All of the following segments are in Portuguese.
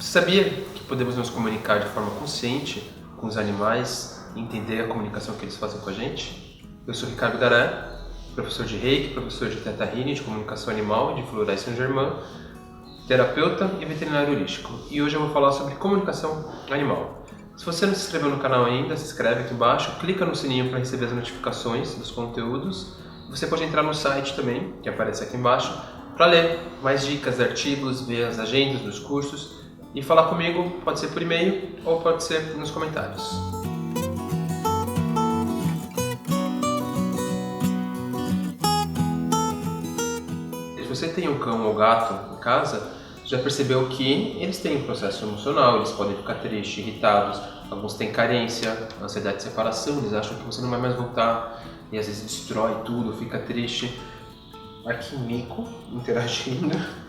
Você sabia que podemos nos comunicar de forma consciente com os animais e entender a comunicação que eles fazem com a gente? Eu sou Ricardo Garé, professor de Reiki, professor de Theta Healing, de comunicação animal de Florais Saint-Germain, terapeuta e veterinário holístico. E hoje eu vou falar sobre comunicação animal. Se você não se inscreveu no canal ainda, se inscreve aqui embaixo, clica no sininho para receber as notificações dos conteúdos. Você pode entrar no site também, que aparece aqui embaixo, para ler mais dicas, artigos, ver as agendas dos cursos e falar comigo, pode ser por e-mail ou pode ser nos comentários. Se você tem um cão ou gato em casa, já percebeu que eles têm um processo emocional, eles podem ficar tristes, irritados, alguns têm carência, ansiedade de separação, eles acham que você não vai mais voltar e às vezes destrói tudo, fica triste. Aqui mico, interagindo,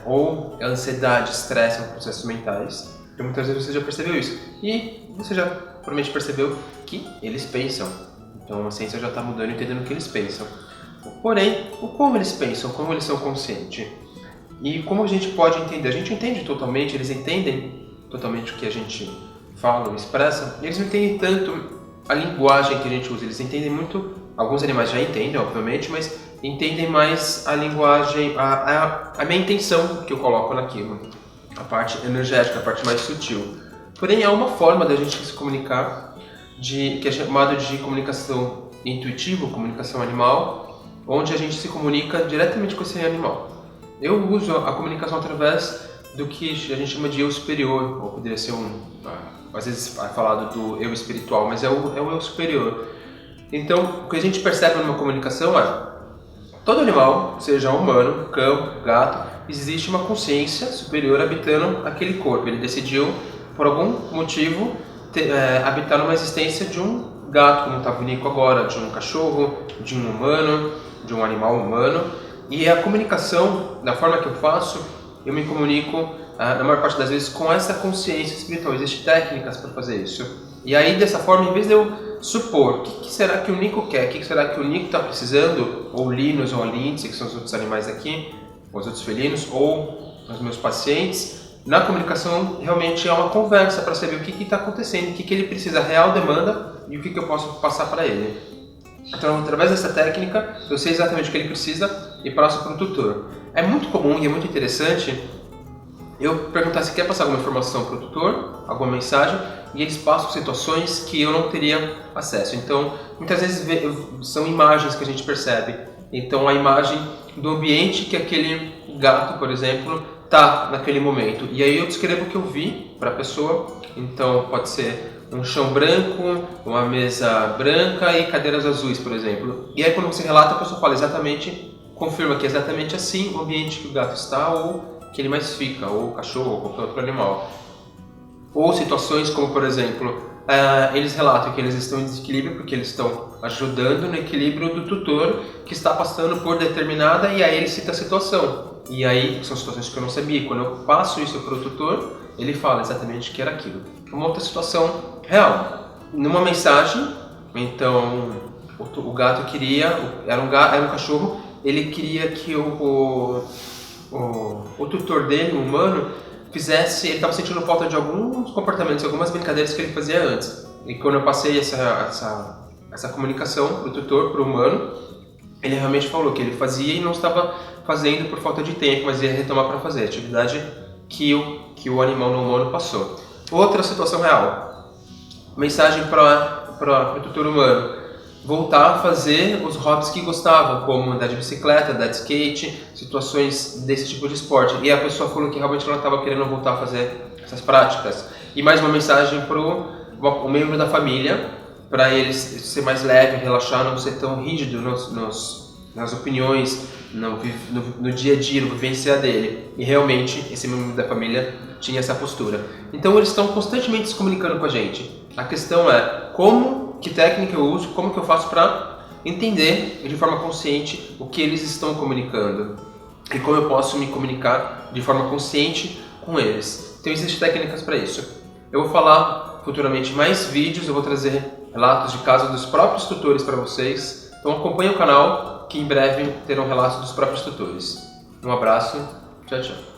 ou ansiedade, estresse, são processos mentais. Então muitas vezes você já percebeu isso. E você já provavelmente percebeu que eles pensam. Então a ciência já está mudando e entendendo o que eles pensam. Porém, o como eles pensam, como eles são conscientes. E como a gente pode entender? A gente entende totalmente, eles entendem totalmente o que a gente fala ou expressa. Eles não entendem tanto a linguagem que a gente usa, eles entendem muito, alguns animais já entendem, obviamente, mas entendem mais a linguagem, a minha intenção que eu coloco naquilo, a parte energética, a parte mais sutil. Porém, há uma forma da gente se comunicar, que é chamada de comunicação intuitiva, comunicação animal, onde a gente se comunica diretamente com esse animal. Eu uso a comunicação através do que a gente chama de eu superior, ou poderia ser às vezes é falado do eu espiritual, mas é o eu superior. Então, o que a gente percebe numa comunicação é todo animal, seja humano, cão, gato, existe uma consciência superior habitando aquele corpo. Ele decidiu, por algum motivo, habitar numa existência de um gato, como está o Nico agora, de um cachorro, de um humano, de um animal humano. E a comunicação, da forma que eu faço, eu me comunico, na maior parte das vezes, com essa consciência espiritual. Existem técnicas para fazer isso. E aí, dessa forma, em vez de eu supor o que será que o Nico quer, o que será que o Nico está precisando, ou o Linus ou a Lindsay, que são os outros animais aqui, os outros felinos, ou os meus pacientes, na comunicação realmente é uma conversa para saber o que está acontecendo, o que ele precisa, a real demanda e o que eu posso passar para ele. Então, através dessa técnica, eu sei exatamente o que ele precisa e passo para o tutor. É muito comum e é muito interessante eu perguntar se quer passar alguma informação para o tutor, alguma mensagem, e eles passam situações que eu não teria acesso. Então, muitas vezes são imagens que a gente percebe. Então, a imagem do ambiente que aquele gato, por exemplo, está naquele momento. E aí eu descrevo o que eu vi para a pessoa. Então, pode ser um chão branco, uma mesa branca e cadeiras azuis, por exemplo. E aí, quando você relata, a pessoa fala exatamente, confirma que é exatamente assim o ambiente que o gato está ou que ele mais fica, ou o cachorro, ou qualquer outro animal. Ou situações como, por exemplo, eles relatam que eles estão em desequilíbrio porque eles estão ajudando no equilíbrio do tutor que está passando por determinada, e aí ele cita a situação. E aí são situações que eu não sabia. Quando eu passo isso para o tutor, ele fala exatamente que era aquilo. Uma outra situação real. Numa mensagem, então o gato queria, era um cachorro, ele queria que o tutor dele, o humano, ele estava sentindo falta de alguns comportamentos, algumas brincadeiras que ele fazia antes. E quando eu passei essa comunicação para o tutor, para o humano, ele realmente falou que ele fazia e não estava fazendo por falta de tempo, mas ia retomar para fazer a atividade que o animal não humano passou. Outra situação real, mensagem para o tutor humano: voltar a fazer os hobbies que gostava, como andar de bicicleta, andar de skate, situações desse tipo de esporte. E a pessoa falou que realmente ela estava querendo voltar a fazer essas práticas. E mais uma mensagem para o membro da família, para ele ser mais leve, relaxar, não ser tão rígido nas opiniões, no dia a dia, no vivenciar dele. E realmente esse membro da família tinha essa postura. Então eles estão constantemente se comunicando com a gente. A questão é que técnica eu uso, como que eu faço para entender de forma consciente o que eles estão comunicando e como eu posso me comunicar de forma consciente com eles. Então existem técnicas para isso. Eu vou falar futuramente mais vídeos, eu vou trazer relatos de casos dos próprios tutores para vocês. Então acompanhe o canal que em breve terão relatos dos próprios tutores. Um abraço, tchau, tchau.